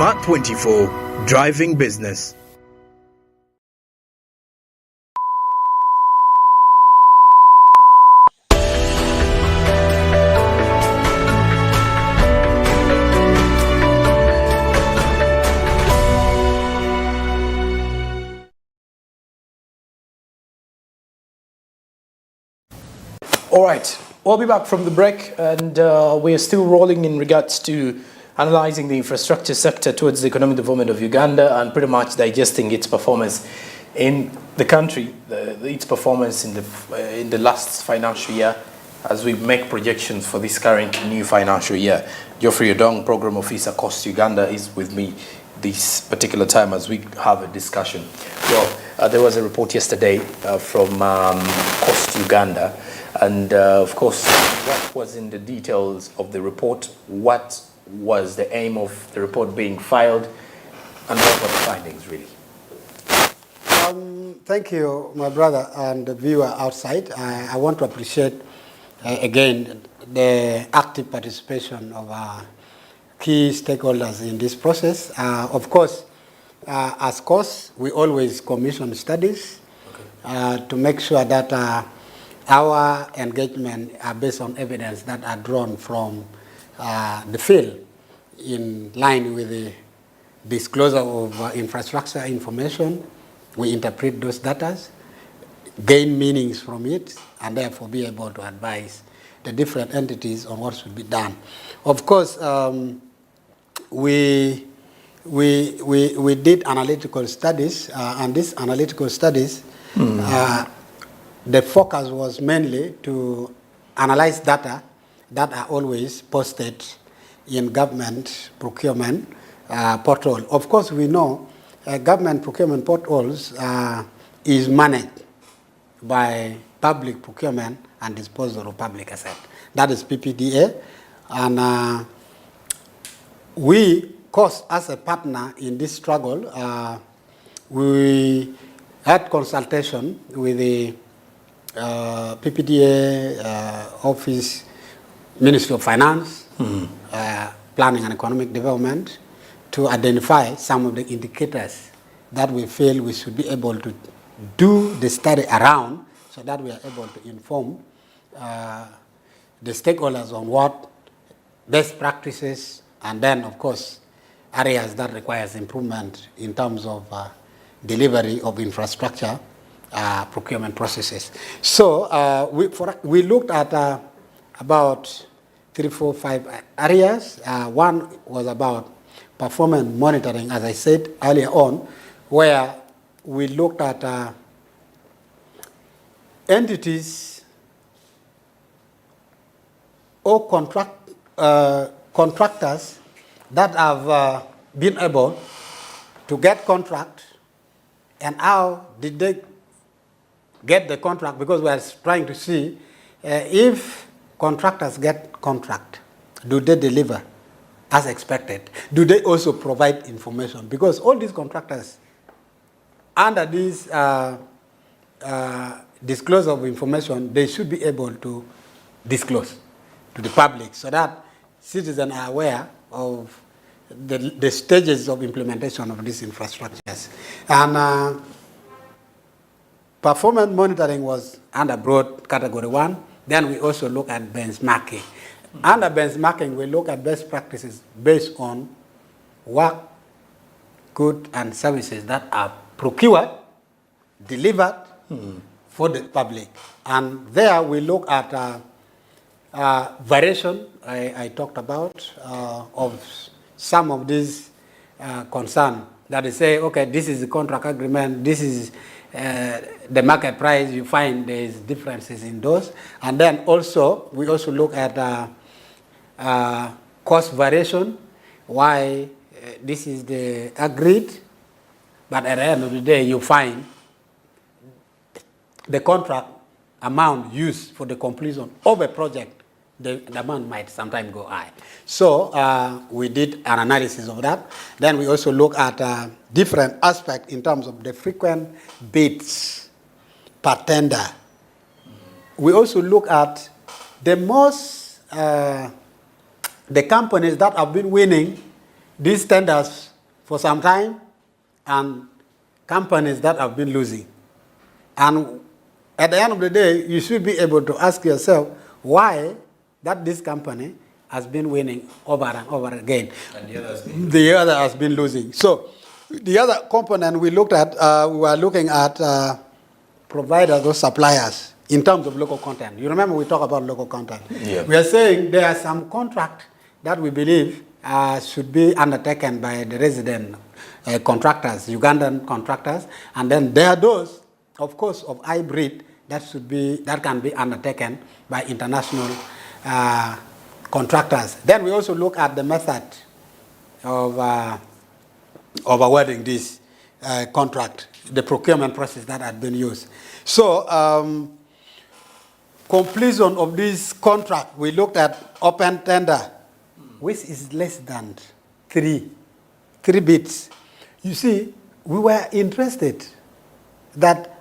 Smart 24, driving business. All right, we'll be back from the break, and we're still rolling in regards to analyzing the infrastructure sector towards the economic development of Uganda and pretty much digesting its performance in the country, its performance in the last financial year as we make projections for this current new financial year. Geoffrey Odong, Program Officer, Coast Uganda, is with me this particular time as we have a discussion. Well, there was a report yesterday from Coast Uganda, and of course, what was in the details of the report, what was the aim of the report being filed, and what were the findings really? Thank you, my brother and the viewer outside. I want to appreciate again the active participation of our key stakeholders in this process. Of course, as COS, we always commission studies to make sure that our engagement are based on evidence that are drawn from the field in line with the disclosure of infrastructure information. We interpret those data, gain meanings from it, and therefore be able to advise the different entities on what should be done. Of course, we did analytical studies, and these analytical studies, the focus was mainly to analyze data that are always posted in government procurement portal. Of course, we know government procurement portals is managed by public procurement and disposal of public asset. That is PPDA, and we, COS, as a partner in this struggle, we had consultation with the PPDA office, Ministry of Finance, Planning and Economic Development, to identify some of the indicators that we feel we should be able to do the study around so that we are able to inform the stakeholders on what best practices and then, of course, areas that requires improvement in terms of delivery of infrastructure procurement processes. So we looked at about 3, 4, 5 areas. One was about performance monitoring, as I said earlier on, where we looked at entities or contractors that have been able to get contract, and how did they get the contract, because we are trying to see if contractors get contract, do they deliver as expected? Do they also provide information? Because all these contractors, under this disclosure of information, they should be able to disclose to the public so that citizens are aware of the stages of implementation of these infrastructures. And performance monitoring was under broad category 1. Then we also look at benchmarking. Under benchmarking, we look at best practices based on work, goods, and services that are procured, delivered for the public. And there we look at variation, I talked about, of some of these concerns that they say, okay, this is the contract agreement, this is the market price. You find there's differences in those. And then also, we also look at cost variation, why this is the agreed, but at the end of the day, you find the contract amount used for the completion of a project, the amount might sometimes go high. So we did an analysis of that. Then we also look at different aspects in terms of the frequent bids per tender. We also look at the most, the companies that have been winning these tenders for some time and companies that have been losing. And at the end of the day, you should be able to ask yourself why that this company has been winning over and over again. And the other has been losing. So the other component we looked at, we were looking at providers or suppliers in terms of local content. You remember we talked about local content. Yeah. We are saying there are some contracts that we believe should be undertaken by the resident contractors, Ugandan contractors, and then there are those, of course, of hybrid that can be undertaken by international contractors. Then we also look at the method of awarding this contract, the procurement process that had been used. So, completion of this contract, we looked at open tender, which is less than three bids. You see, we were interested that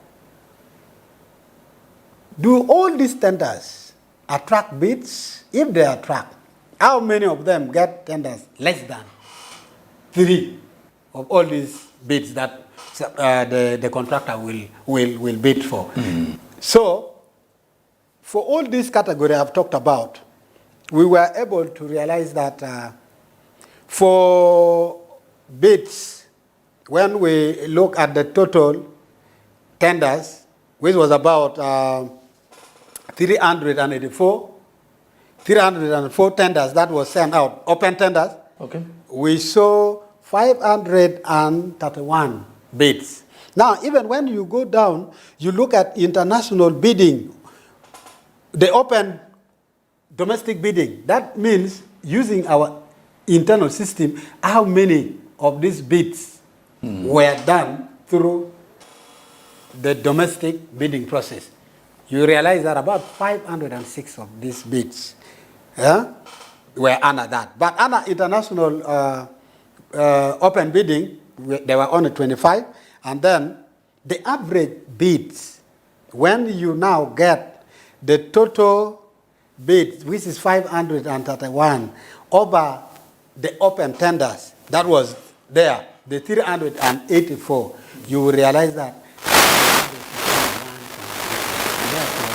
do all these tenders attract bids? If they attract, how many of them get tenders less than 3 of all these bids that the contractor will bid for? So, for all these categories I've talked about, we were able to realize that for bids, when we look at the total tenders, which was about 384 tenders that were sent out, open tenders, Okay. we saw 531 bids. Now, even when you go down, you look at international bidding, the open domestic bidding. That means using our internal system, how many of these bids were done through the domestic bidding process. You realize that about 506 of these bids were under that. But under international open bidding, there were only 25. And then the average bids, when you now get the total bids, which is 531, over the open tenders that was there, the 384, you will realize that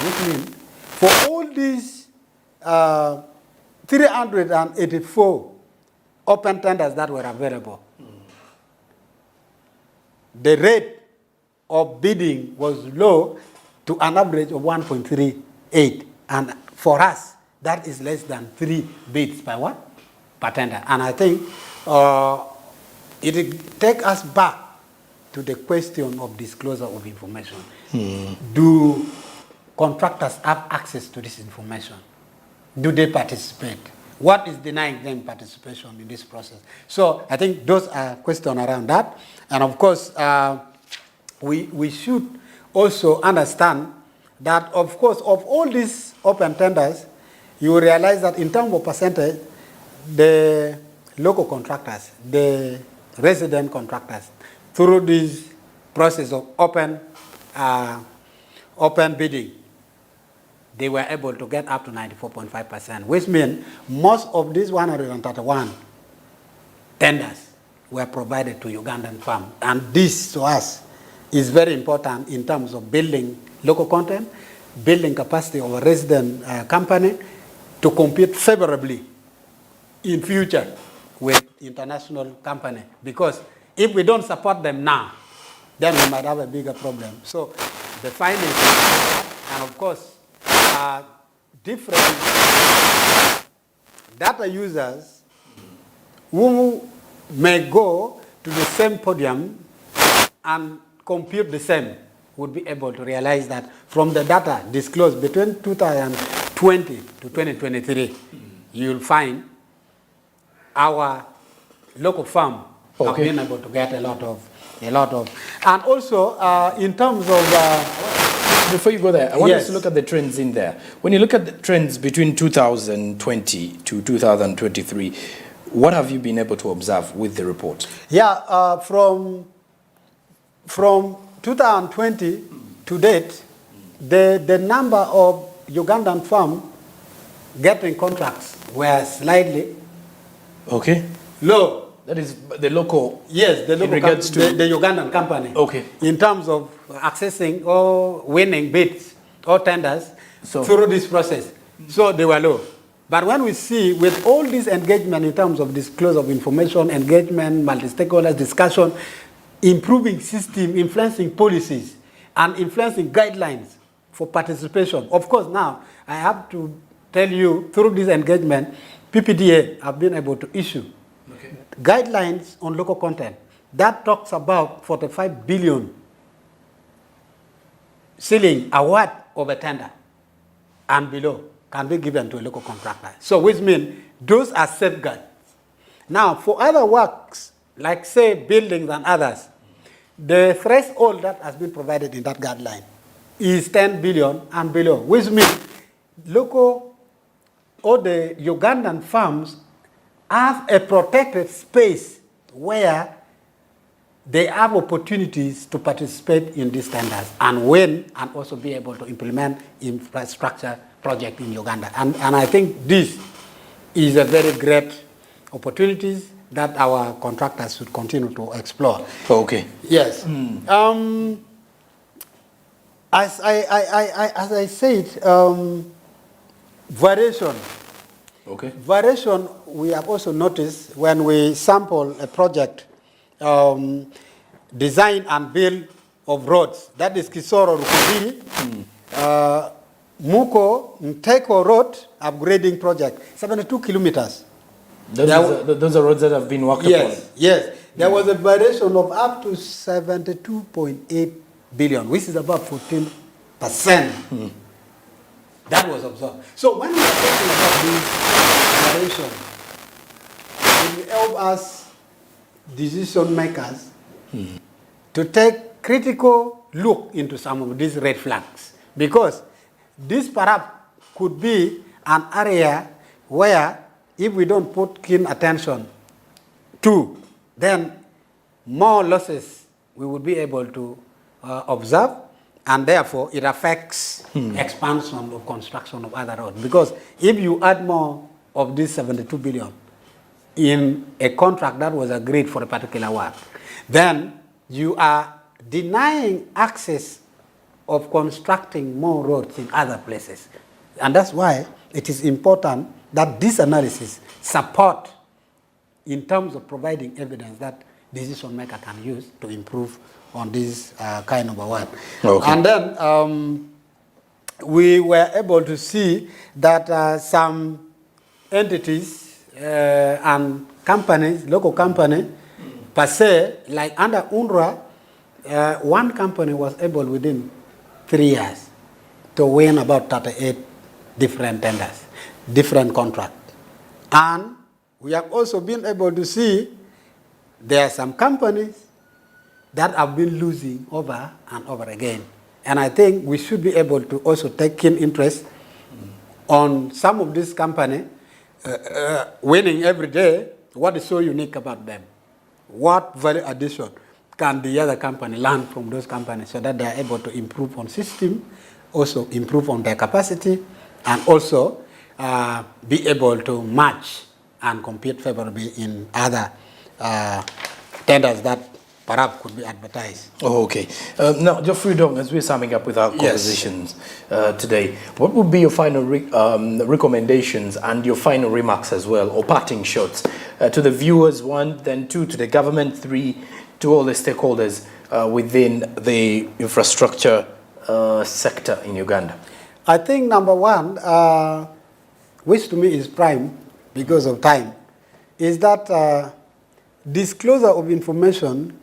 which means for all these 384 open tenders that were available, the rate of bidding was low to an average of 1.38. And for us, that is less than 3 bids per what? Per tender. And I think it will take us back to the question of disclosure of information. Do contractors have access to this information? Do they participate? What is denying them participation in this process? So I think those are questions around that. And of course, we should also understand that, of course, of all these open tenders, you will realize that in terms of percentage, the local contractors, the resident contractors, through this process of open bidding, they were able to get up to 94.5%, which means most of these 131 tenders were provided to Ugandan farms. And this, to us, is very important in terms of building local content, building capacity of a resident company to compete favorably in future with international company. Because if we don't support them now, then we might have a bigger problem. So the findings, and of course, different data users who may go to the same podium and compute the same would be able to realize that from the data disclosed between 2020 to 2023, you'll find our local firm have been able to get a lot of, and also in terms of. Before you go there, I want us Yes. to look at the trends in there. When you look at the trends between 2020 to 2023, what have you been able to observe with the report? Yeah, from 2020 to date, the number of Ugandan firms getting contracts were slightly Okay. low That is the local. Yes, the in local regards to the Ugandan company. Okay. In terms of accessing or winning bids or tenders through this process. So they were low. But when we see with all this engagement in terms of disclosure of information, engagement, multi-stakeholder discussion, improving system, influencing policies, and influencing guidelines for participation. Of course, now I have to tell you through this engagement, PPDA have been able to issue guidelines on local content that talks about 45 billion ceiling award of a tender and below can be given to a local contractor. So which means those are safeguards. Now for other works, like say buildings and others, the threshold that has been provided in that guideline is 10 billion and below, which means local or the Ugandan firms have a protected space where they have opportunities to participate in these tenders and win and also be able to implement infrastructure project in Uganda. And I think this is a very great opportunities that our contractors should continue to explore. Okay. Yes. As I said, variation. Okay. Variation, we have also noticed when we sample a project, design and build of roads. That is Kisoro Rukubiri, Muko Nteko Road upgrading project, 72 kilometers. Those are roads that have been worked upon. Yes. There was a variation of up to 72.8 billion, which is about 14%. That was observed. So when we are talking about this variation, it will help us decision makers to take critical look into some of these red flags, because this perhaps could be an area where if we don't put keen attention to, then more losses we will be able to observe, and therefore it affects expansion of construction of other roads. Because if you add more of this 72 billion in a contract that was agreed for a particular work, then you are denying access of constructing more roads in other places. And that's why it is important that this analysis support in terms of providing evidence that decision maker can use to improve on this kind of a work. Okay. And then we were able to see that some entities and companies, local company, per se, like under UNRWA, one company was able within 3 years to win about 38 different tenders, different contracts. And we have also been able to see there are some companies that have been losing over and over again. And I think we should be able to also take keen interest on some of these companies winning every day. What is so unique about them? What value addition can the other company learn from those companies so that they are able to improve on system, also improve on their capacity, and also be able to match and compete favorably in other tenders that perhaps could be advertised. Oh, okay. Now, Geoffrey Dong, as we're summing up with our conversations today, what would be your final recommendations and your final remarks as well, or parting shots to the viewers, one, then two, to the government, three, to all the stakeholders within the infrastructure sector in Uganda? I think number one, which to me is prime because of time, is that disclosure of information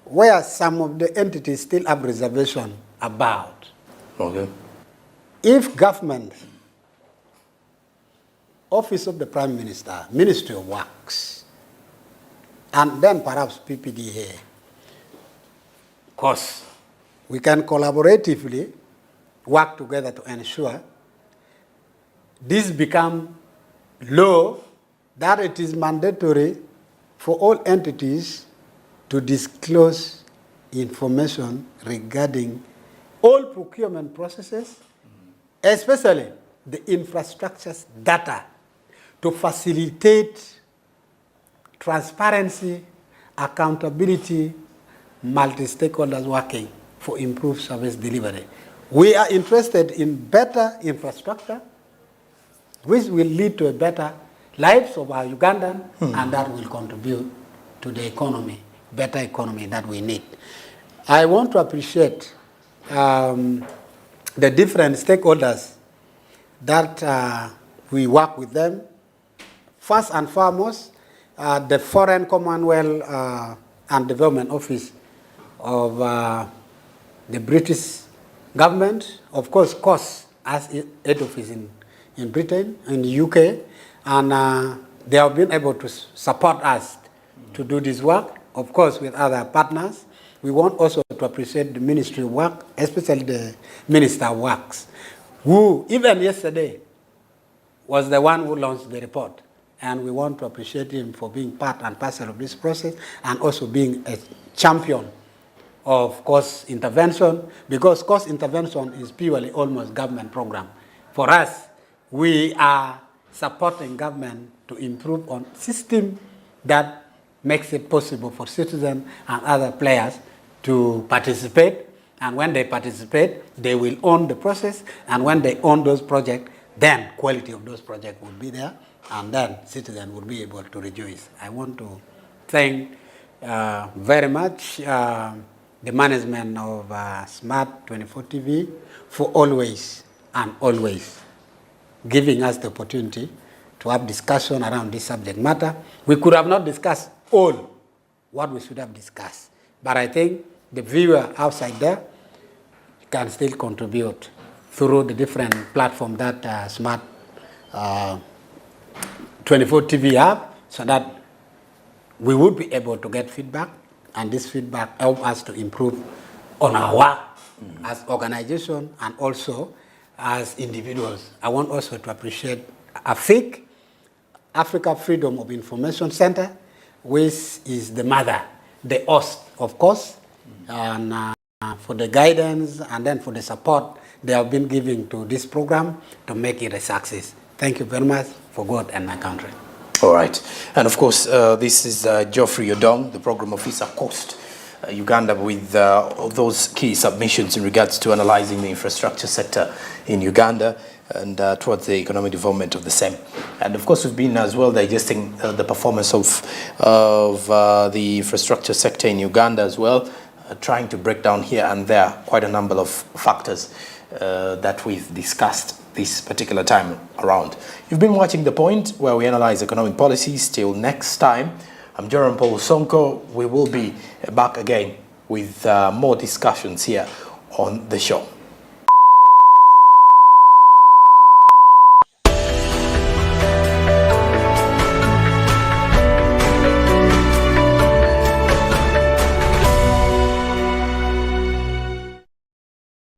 where some of the entities still have reservation about. Okay. If government, Office of the Prime Minister, Ministry of Works, and then perhaps PPDA, of course, we can collaboratively work together to ensure this become law that it is mandatory for all entities to disclose information regarding all procurement processes, especially the infrastructure's data, to facilitate transparency, accountability, multi-stakeholders working for improved service delivery. We are interested in better infrastructure, which will lead to a better lives of our Ugandan, and that will contribute to the economy, better economy that we need. I want to appreciate the different stakeholders that we work with them. First and foremost, the Foreign Commonwealth and Development Office of the British government, of course, COS as head office in Britain, in the UK, and they have been able to support us to do this work, of course, with other partners. We want also to appreciate the Ministry of Work, especially the Minister of Works, who even yesterday was the one who launched the report. And we want to appreciate him for being part and parcel of this process and also being a champion of cost intervention, because cost intervention is purely almost government program. For us, we are supporting government to improve on system that makes it possible for citizens and other players to participate. And when they participate, they will own the process. And when they own those projects, then quality of those projects will be there. And then citizens will be able to rejoice. I want to thank very much the management of Smart 24 TV for always and always giving us the opportunity to have discussion around this subject matter. We could have not discussed all what we should have discussed, but I think the viewer outside there can still contribute through the different platforms that Smart 24 TV have, so that we would be able to get feedback, and this feedback help us to improve on our work as organization and also as individuals. I want also to appreciate AFIC, Africa Freedom of Information Center, which is the mother, the host, of course, and for the guidance and then for the support they have been giving to this program to make it a success. Thank you very much for God and my country. All right. And of course, this is Geoffrey Odong, the Program Officer, Coast Uganda, with those key submissions in regards to analyzing the infrastructure sector in Uganda and towards the economic development of the same. And of course, we've been as well digesting the performance of the infrastructure sector in Uganda as well, trying to break down here and there quite a number of factors that we've discussed this particular time around. You've been watching The Point, where we analyze economic policies. Till next time, I'm Jerome Paul Sonko. We will be back again with more discussions here on the show.